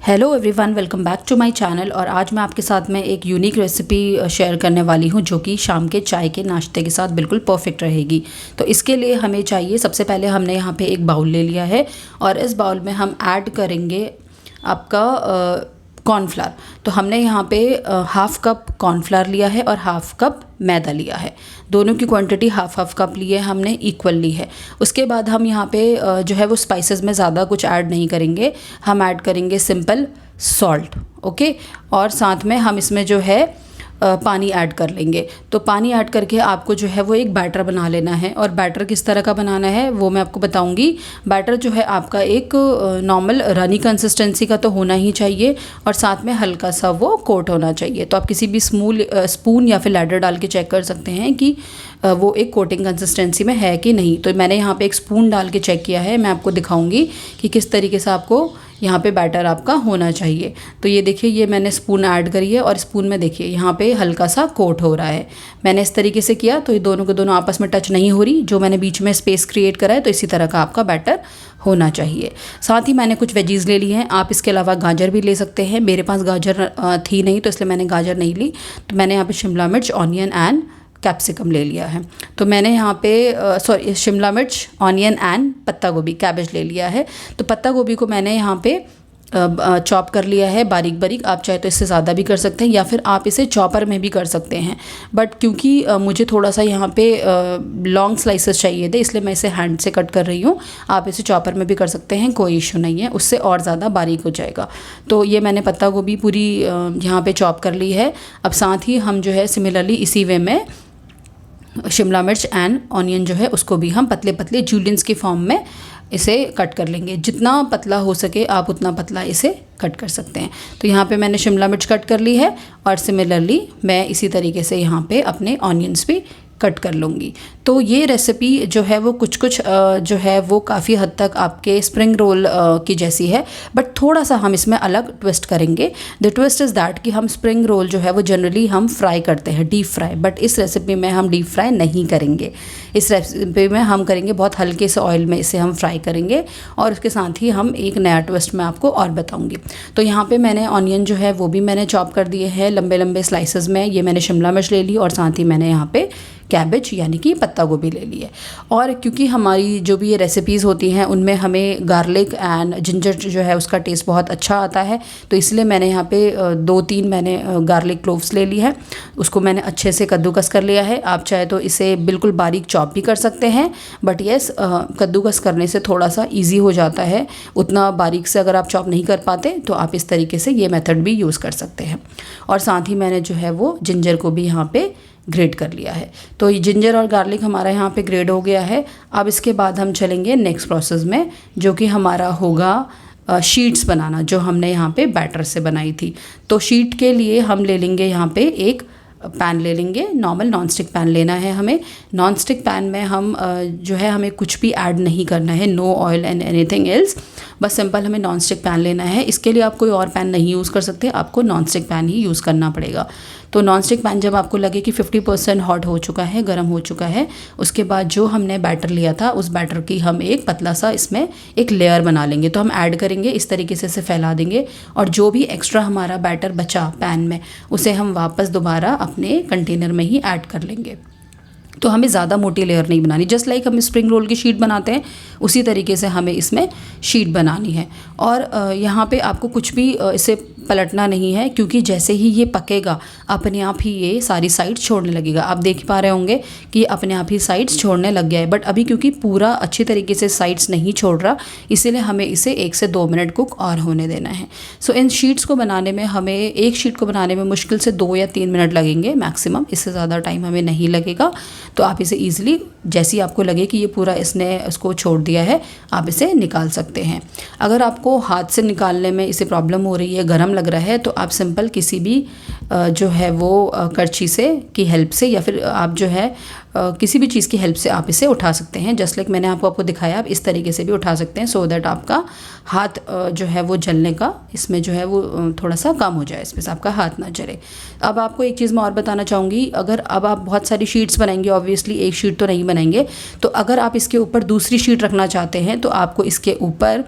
Hello everyone, welcome back to my channel. और आज मैं आपके साथ में एक यूनिक रेसिपी शेयर करने वाली हूं जो कि शाम के चाय के नाश्ते के साथ बिल्कुल परफेक्ट रहेगी। तो इसके लिए हमें चाहिए, सबसे पहले हमने यहाँ पे एक बाउल ले लिया है और इस बाउल में हम ऐड करेंगे आपका कॉर्नफ्लावर। तो हमने यहाँ पे हाफ़ कप कॉर्नफ्लावर लिया है और हाफ़ कप मैदा लिया है। दोनों की क्वांटिटी हाफ़ कप लिए हमने, इक्वल ली है। उसके बाद हम यहाँ पे जो है वो स्पाइसेस में ज़्यादा कुछ ऐड नहीं करेंगे, हम ऐड करेंगे सिंपल सॉल्ट, ओके। और साथ में हम इसमें जो है पानी ऐड कर लेंगे। तो पानी ऐड करके आपको जो है वो एक बैटर बना लेना है। और बैटर किस तरह का बनाना है वो मैं आपको बताऊंगी। बैटर जो है आपका एक नॉर्मल रनी कंसिस्टेंसी का तो होना ही चाहिए और साथ में हल्का सा वो कोट होना चाहिए। तो आप किसी भी स्पून या फिर लैडर डाल के चेक कर सकते हैं कि वो एक कोटिंग कंसिस्टेंसी में है कि नहीं। तो मैंने यहाँ पे एक स्पून डाल के चेक किया है, मैं आपको दिखाऊंगी कि किस तरीके से आपको यहाँ पे बैटर आपका होना चाहिए। तो ये देखिए, ये मैंने स्पून ऐड करी है और स्पून में देखिए यहाँ पे हल्का सा कोट हो रहा है। मैंने इस तरीके से किया तो ये दोनों के दोनों आपस में टच नहीं हो रही, जो मैंने बीच में स्पेस क्रिएट करा है। तो इसी तरह का आपका बैटर होना चाहिए। साथ ही मैंने कुछ वेजीज़ ले ली हैं, आप इसके अलावा गाजर भी ले सकते हैं। मेरे पास गाजर थी नहीं तो इसलिए मैंने गाजर नहीं ली। तो मैंने यहाँ पर शिमला मिर्च, ऑनियन एंड कैप्सिकम ले लिया है। तो मैंने यहाँ पे शिमला मिर्च, ऑनियन एंड पत्ता गोभी, कैबेज ले लिया है। तो पत्ता गोभी को मैंने यहाँ पे चॉप कर लिया है बारीक बारीक। आप चाहे तो इससे ज़्यादा भी कर सकते हैं या फिर आप इसे चॉपर में भी कर सकते हैं, बट क्योंकि मुझे थोड़ा सा यहाँ पे लॉन्ग स्लाइसेस चाहिए थे इसलिए मैं इसे हैंड से कट कर रही हूँ। आप इसे चॉपर में भी कर सकते हैं, कोई इशू नहीं है, उससे और ज़्यादा बारीक हो जाएगा। तो ये मैंने पत्ता गोभी पूरी यहाँ पे चॉप कर ली है। अब साथ ही हम जो है सिमिलरली इसी वे में शिमला मिर्च एंड ऑनियन जो है उसको भी हम पतले पतले जूलियंस के फॉर्म में इसे कट कर लेंगे। जितना पतला हो सके आप उतना पतला इसे कट कर सकते हैं। तो यहाँ पे मैंने शिमला मिर्च कट कर ली है और सिमिलरली मैं इसी तरीके से यहाँ पे अपने ऑनियंस भी कट कर लूँगी। तो ये रेसिपी जो है वो कुछ जो है वो काफ़ी हद तक आपके स्प्रिंग रोल की जैसी है, बट थोड़ा सा हम इसमें अलग ट्विस्ट करेंगे। द ट्विस्ट इज़ दैट कि हम स्प्रिंग रोल जो है वो जनरली हम फ्राई करते हैं, डीप फ्राई, बट इस रेसिपी में हम डीप फ्राई नहीं करेंगे। इस रेसिपी में हम करेंगे बहुत हल्के से ऑयल में इसे हम फ्राई करेंगे। और उसके साथ ही हम एक नया ट्विस्ट मैं आपको और बताऊँगी। तो यहाँ पर मैंने ऑनियन जो है वो भी मैंने चॉप कर दिए हैं लंबे लंबे स्लाइसेस में। ये मैंने शिमला मिर्च ले ली और साथ ही मैंने यहाँ पे कैबेज यानी कि पत्ता गोभी ले ली है। और क्योंकि हमारी जो भी ये रेसिपीज़ होती हैं उनमें हमें गार्लिक एंड जिंजर जो है उसका टेस्ट बहुत अच्छा आता है, तो इसलिए मैंने यहाँ पे 2-3 मैंने गार्लिक क्लोव्स ले ली है। उसको मैंने अच्छे से कद्दूकस कर लिया है। आप चाहे तो इसे बिल्कुल बारीक चॉप भी कर सकते हैं, बट येस कद्दूकस करने से थोड़ा सा ईजी हो जाता है। उतना बारीक से अगर आप चॉप नहीं कर पाते तो आप इस तरीके से ये मेथड भी यूज़ कर सकते हैं। और साथ ही मैंने जो है वो जिंजर को भी यहाँ पे ग्रेट कर लिया है। तो ये जिंजर और गार्लिक हमारा यहाँ पे ग्रेट हो गया है। अब इसके बाद हम चलेंगे नेक्स्ट प्रोसेस में, जो कि हमारा होगा शीट्स बनाना, जो हमने यहाँ पे बैटर से बनाई थी। तो शीट के लिए हम ले लेंगे यहाँ पे एक पैन ले लेंगे, नॉर्मल नॉन स्टिक पैन लेना है हमें। नॉन स्टिक पैन में हम जो है हमें कुछ भी ऐड नहीं करना है, no oil and anything else, बस सिंपल हमें नॉन स्टिक पैन लेना है। इसके लिए आप कोई और पैन नहीं यूज़ कर सकते, आपको नॉन स्टिक पैन ही यूज़ करना पड़ेगा। तो नॉन स्टिक पैन जब आपको लगे कि 50% हॉट हो चुका है, गर्म हो चुका है, उसके बाद जो हमने बैटर लिया था उस बैटर की हम एक पतला सा इसमें एक लेयर बना लेंगे। तो हम ऐड करेंगे, इस तरीके से इसे फैला देंगे और जो भी एक्स्ट्रा हमारा बैटर बचा पैन में उसे हम वापस दोबारा अपने कंटेनर में ही ऐड कर लेंगे। तो हमें ज़्यादा मोटी लेयर नहीं बनानी, जस्ट लाइक हम स्प्रिंग रोल की शीट बनाते हैं उसी तरीके से हमें इसमें शीट बनानी है। और यहाँ पे आपको कुछ भी इसे पलटना नहीं है, क्योंकि जैसे ही ये पकेगा अपने आप ही ये सारी साइड्स छोड़ने लगेगा। आप देख पा रहे होंगे कि अपने आप ही साइड्स छोड़ने लग गया है, बट अभी क्योंकि पूरा अच्छी तरीके से साइड्स नहीं छोड़ रहा, इसीलिए हमें इसे 1 से 2 मिनट कुक और होने देना है। सो इन शीट्स को बनाने में हमें, एक शीट को बनाने में मुश्किल से 2 या 3 मिनट लगेंगे मैक्सिमम, इससे ज़्यादा टाइम हमें नहीं लगेगा। तो आप इसे ईजिली, जैसी आपको लगे कि ये पूरा इसने उसको छोड़ दिया है, आप इसे निकाल सकते हैं। अगर आपको हाथ से निकालने में इसे प्रॉब्लम हो रही है, गर्म लग रहा है, तो आप सिंपल किसी भी जो है वो करछी से की हेल्प से या फिर आप जो है किसी भी चीज़ की हेल्प से आप इसे उठा सकते हैं। जस्ट लाइक मैंने आपको दिखाया, आप इस तरीके से भी उठा सकते हैं, सो दैट आपका हाथ जो है वो जलने का इसमें जो है वो थोड़ा सा कम हो जाए, इसमें से आपका हाथ ना जले। अब आपको एक चीज़ मैं और बताना चाहूँगी, अगर अब आप बहुत सारी शीट्स बनाएंगे, ऑब्वियसली एक शीट तो नहीं बनाएंगे, तो अगर आप इसके ऊपर दूसरी शीट रखना चाहते हैं तो आपको इसके ऊपर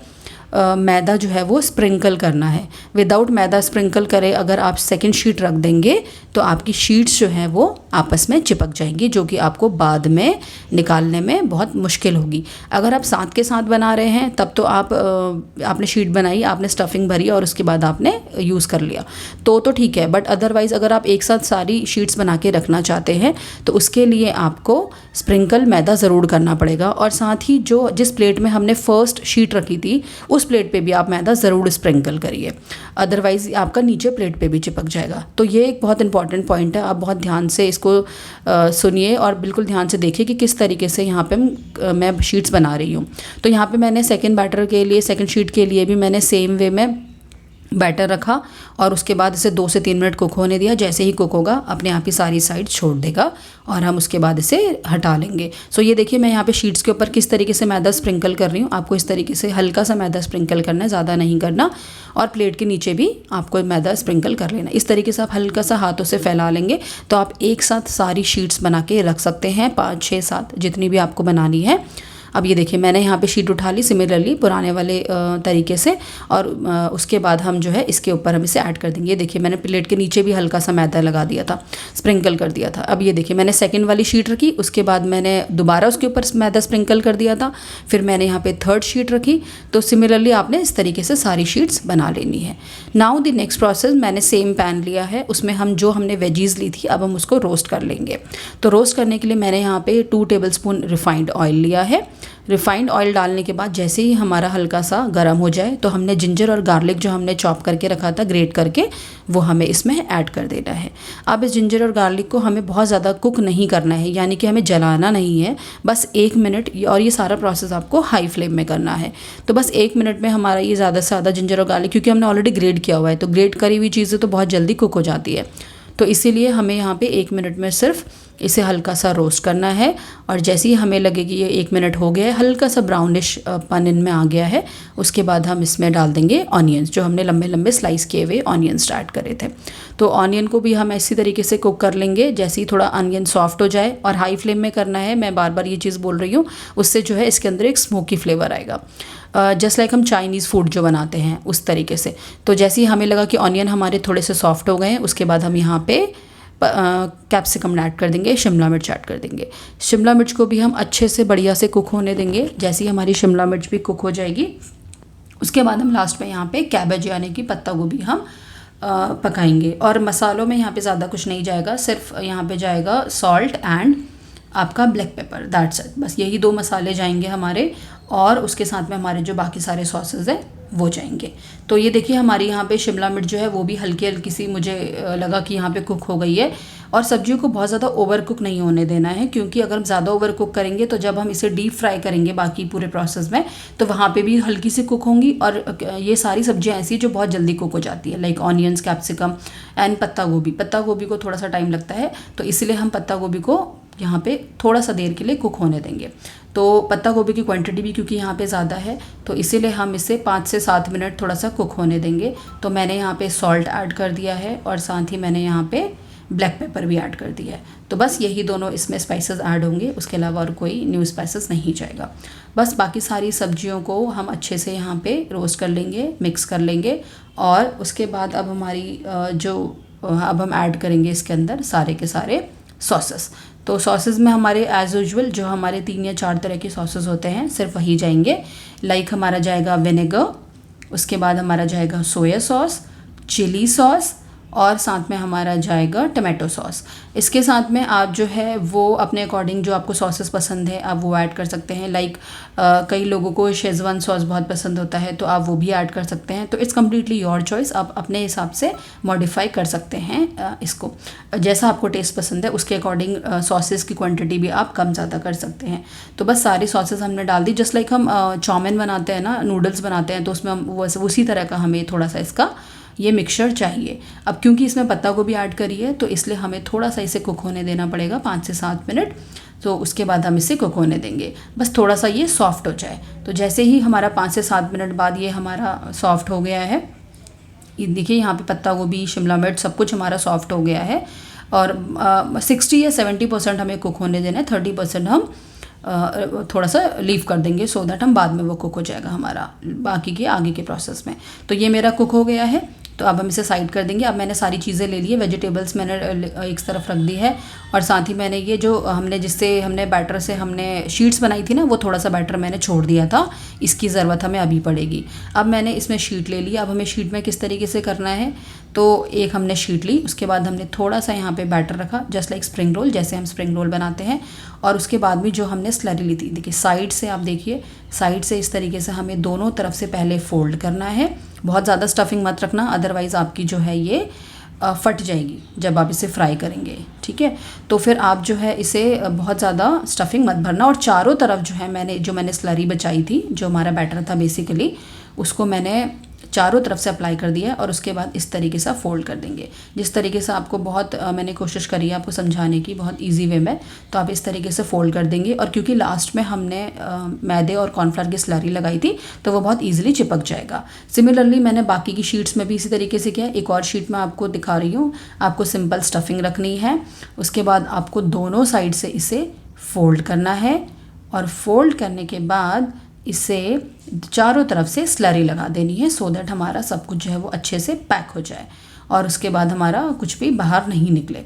मैदा जो है वो स्प्रिंकल करना है। विदाउट मैदा स्प्रिंकल करे अगर आप सेकंड शीट रख देंगे तो आपकी शीट्स जो हैं वो आपस में चिपक जाएंगी, जो कि आपको बाद में निकालने में बहुत मुश्किल होगी। अगर आप साथ के साथ बना रहे हैं तब तो आपने शीट बनाई, आपने स्टफिंग भरी और उसके बाद आपने यूज़ कर लिया तो ठीक है। बट अदरवाइज़ अगर आप एक साथ सारी शीट्स बना के रखना चाहते हैं तो उसके लिए आपको स्प्रिंकल मैदा ज़रूर करना पड़ेगा। और साथ ही जिस प्लेट में हमने फर्स्ट शीट रखी थी उस प्लेट पे भी आप मैदा ज़रूर स्प्रिंकल करिए, अदरवाइज़ आपका नीचे प्लेट पे भी चिपक जाएगा। तो ये एक बहुत इंपॉर्टेंट पॉइंट है, आप बहुत ध्यान से इसको सुनिए और बिल्कुल ध्यान से देखिए कि किस तरीके से यहाँ पे मैं शीट्स बना रही हूँ। तो यहाँ पे मैंने सेकंड बैटर के लिए, सेकंड शीट के लिए भी मैंने सेम वे में बैटर रखा और उसके बाद इसे 2 से 3 मिनट कुक होने दिया। जैसे ही कुक होगा अपने आप ही सारी साइड छोड़ देगा और हम उसके बाद इसे हटा लेंगे। सो ये देखिए मैं यहाँ पे शीट्स के ऊपर किस तरीके से मैदा स्प्रिंकल कर रही हूँ। आपको इस तरीके से हल्का सा मैदा स्प्रिंकल करना है, ज़्यादा नहीं करना। और प्लेट के नीचे भी आपको मैदा स्प्रिंकल कर लेना। इस तरीके से आप हल्का सा हाथों से फैला लेंगे तो आप एक साथ सारी शीट्स बना के रख सकते हैं, 5, 6, 7 जितनी भी आपको बनानी है। अब ये देखिए मैंने यहाँ पे शीट उठा ली सिमिलरली पुराने वाले तरीके से और उसके बाद हम जो है इसके ऊपर हम इसे ऐड कर देंगे। ये देखिए मैंने प्लेट के नीचे भी हल्का सा मैदा लगा दिया था, स्प्रिंकल कर दिया था। अब ये देखिए मैंने सेकंड वाली शीट रखी, उसके बाद मैंने दोबारा उसके ऊपर मैदा स्प्रिंकल कर दिया था, फिर मैंने यहाँ पे थर्ड शीट रखी। तो सिमिलरली आपने इस तरीके से सारी शीट्स बना लेनी है। नाउ द नेक्स्ट प्रोसेस, मैंने सेम पैन लिया है, उसमें हम जो हमने वेजीज ली थी अब हम उसको रोस्ट कर लेंगे। तो रोस्ट करने के लिए मैंने यहाँ पे 2 टेबलस्पून रिफाइंड ऑयल लिया है। रिफाइंड ऑयल डालने के बाद जैसे ही हमारा हल्का सा गर्म हो जाए तो हमने जिंजर और गार्लिक जो हमने चॉप करके रखा था ग्रेट करके वो हमें इसमें ऐड कर देना है। अब इस जिंजर और गार्लिक को हमें बहुत ज़्यादा कुक नहीं करना है, यानी कि हमें जलाना नहीं है, बस 1 मिनट। और ये सारा प्रोसेस आपको हाई फ्लेम में करना है। तो बस 1 मिनट में हमारा ये ज़्यादा से ज़्यादा जिंजर और गार्लिक, क्योंकि हमने ऑलरेडी ग्रेट किया हुआ है तो ग्रेट करी हुई चीज़ें तो बहुत जल्दी कुक हो जाती है। तो इसीलिए हमें यहाँ पे 1 मिनट में सिर्फ इसे हल्का सा रोस्ट करना है। और जैसे ही हमें लगे कि ये 1 मिनट हो गया है, हल्का सा ब्राउनिश पन इनमें आ गया है, उसके बाद हम इसमें डाल देंगे ऑनियंस, जो हमने लंबे लंबे स्लाइस किए हुए ऑनियंस ऐड करे थे। तो ऑनियन को भी हम इसी तरीके से कुक कर लेंगे जैसे ही थोड़ा ऑनियन सॉफ्ट हो जाए। और हाई फ्लेम में करना है, मैं बार बार ये चीज़ बोल रही हूँ, उससे जो है इसके अंदर एक स्मोकी फ्लेवर आएगा, जस्ट लाइक हम चाइनीज़ फूड जो बनाते हैं उस तरीके से। तो जैसे ही हमें लगा कि ऑनियन हमारे थोड़े से सॉफ्ट हो गए हैं, उसके बाद हम यहाँ पे कैप्सिकम ऐड कर देंगे, शिमला मिर्च ऐड कर देंगे। शिमला मिर्च को भी हम अच्छे से बढ़िया से कुक होने देंगे। जैसे ही हमारी शिमला मिर्च भी कुक हो जाएगी उसके बाद हम लास्ट में यहाँ पे कैबेज यानी कि पत्ता गोभी हम पकाएंगे। और मसालों में यहाँ पे ज़्यादा कुछ नहीं जाएगा, सिर्फ यहाँ पे जाएगा सॉल्ट एंड आपका ब्लैक पेपर, दैट्स इट। बस यही 2 मसाले जाएंगे हमारे और उसके साथ में हमारे जो बाकी सारे सॉसेस हैं वो जाएंगे। तो ये देखिए हमारी यहाँ पे शिमला मिर्च जो है वो भी हल्की हल्की सी मुझे लगा कि यहाँ पे कुक हो गई है। और सब्जियों को बहुत ज़्यादा ओवर कुक नहीं होने देना है, क्योंकि अगर हम ज़्यादा ओवर कुक करेंगे तो जब हम इसे डीप फ्राई करेंगे बाकी पूरे प्रोसेस में तो वहाँ पे भी हल्की सी कुक होंगी। और ये सारी सब्जियाँ ऐसी जो बहुत जल्दी कुक हो जाती है, लाइक ऑनियंस, कैप्सिकम एंड पत्ता गोभी। पत्ता गोभी को थोड़ा सा टाइम लगता है तो इसलिए हम पत्ता गोभी को यहाँ पे थोड़ा सा देर के लिए कुक होने देंगे। तो पत्ता गोभी की क्वांटिटी भी क्योंकि यहाँ पे ज़्यादा है तो इसीलिए हम इसे 5 से 7 मिनट थोड़ा सा कुक होने देंगे। तो मैंने यहाँ पे सॉल्ट ऐड कर दिया है और साथ ही मैंने यहाँ पे ब्लैक पेपर भी ऐड कर दिया है। तो बस यही दोनों इसमें स्पाइसेस ऐड होंगे, उसके अलावा और कोई न्यू स्पाइसेस नहीं जाएगा। बस बाकी सारी सब्जियों को हम अच्छे से यहाँ पे रोस्ट कर लेंगे, मिक्स कर लेंगे। और उसके बाद अब हमारी अब हम ऐड करेंगे इसके अंदर सारे के सारे सॉसेस। तो सॉसेस में हमारे एज़ यूजुअल जो हमारे 3 या 4 तरह के सॉसेस होते हैं सिर्फ वही जाएंगे। लाइक हमारा जाएगा विनेगर, उसके बाद हमारा जाएगा सोया सॉस, चिली सॉस और साथ में हमारा जाएगा टमाटो सॉस। इसके साथ में आप जो है वो अपने अकॉर्डिंग जो आपको सॉसेस पसंद है आप वो ऐड कर सकते हैं। लाइक कई लोगों को शेज़वान सॉस बहुत पसंद होता है तो आप वो भी ऐड कर सकते हैं। तो इट्स कम्प्लीटली योर चॉइस, आप अपने हिसाब से मॉडिफाई कर सकते हैं इसको, जैसा आपको टेस्ट पसंद है उसके अकॉर्डिंग सॉसेस की क्वांटिटी भी आप कम ज़्यादा कर सकते हैं। तो बस सारी सॉसेस हमने डाल दी, जस्ट लाइक हम चाउमीन बनाते हैं ना, नूडल्स बनाते हैं तो उसमें हम उसी तरह का हमें थोड़ा सा इसका ये मिक्सचर चाहिए। अब क्योंकि इसमें पत्ता गोभी ऐड करी है तो इसलिए हमें थोड़ा सा इसे कुक होने देना पड़ेगा 5 से 7 मिनट। तो उसके बाद हम इसे कुक होने देंगे, बस थोड़ा सा ये सॉफ्ट हो जाए। तो जैसे ही हमारा 5 से 7 मिनट बाद ये हमारा सॉफ्ट हो गया है, ये देखिए यहाँ पे पत्ता गोभी, शिमला मिर्च सब कुछ हमारा सॉफ्ट हो गया है। और 60 या 70% हमें कुक होने देना है, 30% हम थोड़ा सा लीव कर देंगे सो दैट हम बाद में वो कुक हो जाएगा हमारा बाकी के आगे के प्रोसेस में। तो ये मेरा कुक हो गया है, तो अब हम इसे साइड कर देंगे। अब मैंने सारी चीज़ें ले ली है, वेजिटेबल्स मैंने एक तरफ रख दी है और साथ ही मैंने ये जो हमने जिससे हमने बैटर से हमने शीट्स बनाई थी ना, वो थोड़ा सा बैटर मैंने छोड़ दिया था, इसकी ज़रूरत हमें अभी पड़ेगी। अब मैंने इसमें शीट ले ली। अब हमें शीट में किस तरीके से करना है, तो एक हमने शीट ली, उसके बाद हमने थोड़ा सा यहाँ पे बैटर रखा जस्ट लाइक स्प्रिंग रोल, जैसे हम स्प्रिंग रोल बनाते हैं। और उसके बाद में जो हमने स्लरी ली थी, देखिए साइड से, आप देखिए साइड से इस तरीके से हमें दोनों तरफ से पहले फोल्ड करना है। बहुत ज़्यादा स्टफिंग मत रखना, अदरवाइज़ आपकी जो है ये फट जाएगी जब आप इसे फ्राई करेंगे, ठीक है। तो फिर आप जो है इसे बहुत ज़्यादा स्टफिंग मत भरना। और चारों तरफ जो है मैंने स्लरी बचाई थी, जो हमारा बैटर था बेसिकली, उसको मैंने चारों तरफ से अप्लाई कर दिया और उसके बाद इस तरीके से फोल्ड कर देंगे। जिस तरीके से आपको मैंने कोशिश करी है आपको समझाने की बहुत इजी वे में, तो आप इस तरीके से फोल्ड कर देंगे। और क्योंकि लास्ट में हमने मैदे और कॉर्नफ्लावर की स्लरी लगाई थी, तो वो बहुत ईजिली चिपक जाएगा। सिमिलरली मैंने बाकी की शीट्स में भी इसी तरीके से किया। एक और शीट में आपको दिखा रही हूँ, आपको सिंपल स्टफिंग रखनी है। उसके बाद आपको दोनों साइड से इसे फोल्ड करना है और फोल्ड करने के बाद इसे चारों तरफ से स्लरी लगा देनी है सो दैट हमारा सब कुछ जो है वो अच्छे से पैक हो जाए और उसके बाद हमारा कुछ भी बाहर नहीं निकले।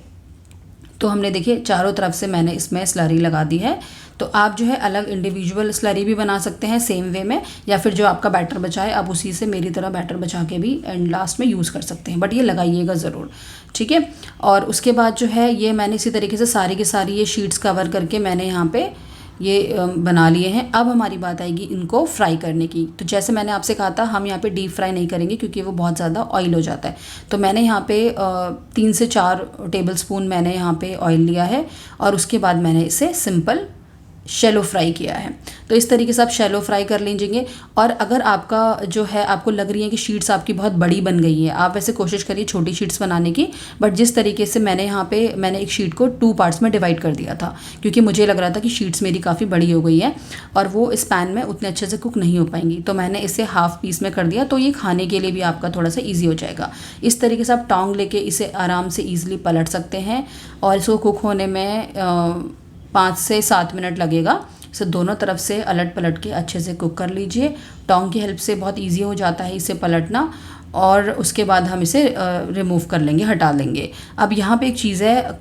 तो हमने देखिए चारों तरफ से मैंने इसमें स्लरी लगा दी है। तो आप जो है अलग इंडिविजुअल स्लरी भी बना सकते हैं सेम वे में, या फिर जो आपका बैटर बचा है आप उसी से मेरी तरह बैटर बचा के भी एंड लास्ट में यूज़ कर सकते हैं, बट ये लगाइएगा ज़रूर, ठीक है। और उसके बाद जो है ये मैंने इसी तरीके से सारी की सारी ये शीट्स कवर करके मैंने यहाँ पे ये बना लिए हैं। अब हमारी बात आएगी इनको फ्राई करने की। तो जैसे मैंने आपसे कहा था हम यहाँ पे डीप फ्राई नहीं करेंगे क्योंकि वो बहुत ज़्यादा ऑयल हो जाता है। तो मैंने यहाँ पे 3 से 4 टेबलस्पून मैंने यहाँ पे ऑयल लिया है और उसके बाद मैंने इसे सिंपल शैलो फ्राई किया है। तो इस तरीके से आप शैलो फ्राई कर लीजिए। और अगर आपका जो है आपको लग रही है कि शीट्स आपकी बहुत बड़ी बन गई है, आप वैसे कोशिश करिए छोटी शीट्स बनाने की, बट जिस तरीके से मैंने यहाँ पे मैंने एक शीट को 2 पार्ट्स में डिवाइड कर दिया था क्योंकि मुझे लग रहा था कि शीट्स मेरी काफ़ी बड़ी हो गई है और वो इस पैन में उतने अच्छे से कुक नहीं हो पाएंगी, तो मैंने इसे हाफ पीस में कर दिया। तो ये खाने के लिए भी आपका थोड़ा सा ईजी हो जाएगा। इस तरीके से आप टोंग लेके इसे आराम से ईजिली पलट सकते हैं और इसको कुक होने में 5 से 7 मिनट लगेगा। इसे दोनों तरफ से अलट पलट के अच्छे से कुक कर लीजिए। टोंग की हेल्प से बहुत इजी हो जाता है इसे पलटना और उसके बाद हम इसे रिमूव कर लेंगे, हटा लेंगे। अब यहाँ पे एक चीज़ है,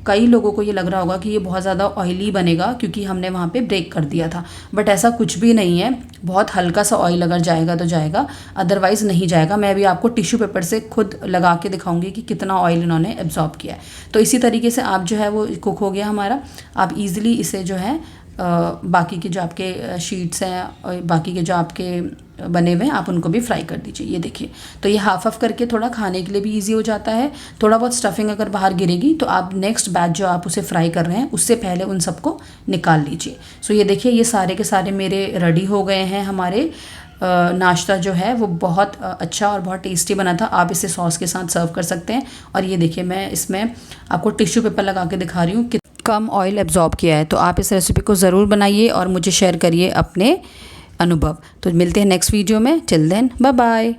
कई लोगों को ये लग रहा होगा कि ये बहुत ज़्यादा ऑयली बनेगा क्योंकि हमने वहाँ पे ब्रेक कर दिया था, बट ऐसा कुछ भी नहीं है। बहुत हल्का सा ऑयल अगर जाएगा तो जाएगा, अदरवाइज़ नहीं जाएगा। मैं अभी आपको टिश्यू पेपर से खुद लगा के दिखाऊंगी कि कितना ऑयल इन्होंने एब्जॉर्ब किया है। तो इसी तरीके से आप जो है वो कुक हो गया हमारा। आप ईज़िली इसे जो है बाकी के जो आपके शीट्स हैं और बाकी के जो आपके बने हुए हैं आप उनको भी फ्राई कर दीजिए। ये देखिए, तो ये हाफ हाफ करके थोड़ा खाने के लिए भी इजी हो जाता है। थोड़ा बहुत स्टफिंग अगर बाहर गिरेगी तो आप नेक्स्ट बैच जो आप उसे फ्राई कर रहे हैं उससे पहले उन सबको निकाल लीजिए। सो ये देखिए, ये सारे के सारे मेरे रेडी हो गए हैं। हमारे नाश्ता जो है वो बहुत अच्छा और बहुत टेस्टी बना था। आप इसे सॉस के साथ सर्व कर सकते हैं। और ये देखिए, मैं इसमें आपको टिश्यू पेपर लगा के दिखा रही हूँ कि कम ऑयल एब्जॉर्ब किया है। तो आप इस रेसिपी को ज़रूर बनाइए और मुझे शेयर करिए अपने अनुभव। तो मिलते हैं नेक्स्ट वीडियो में। Till then, bye bye.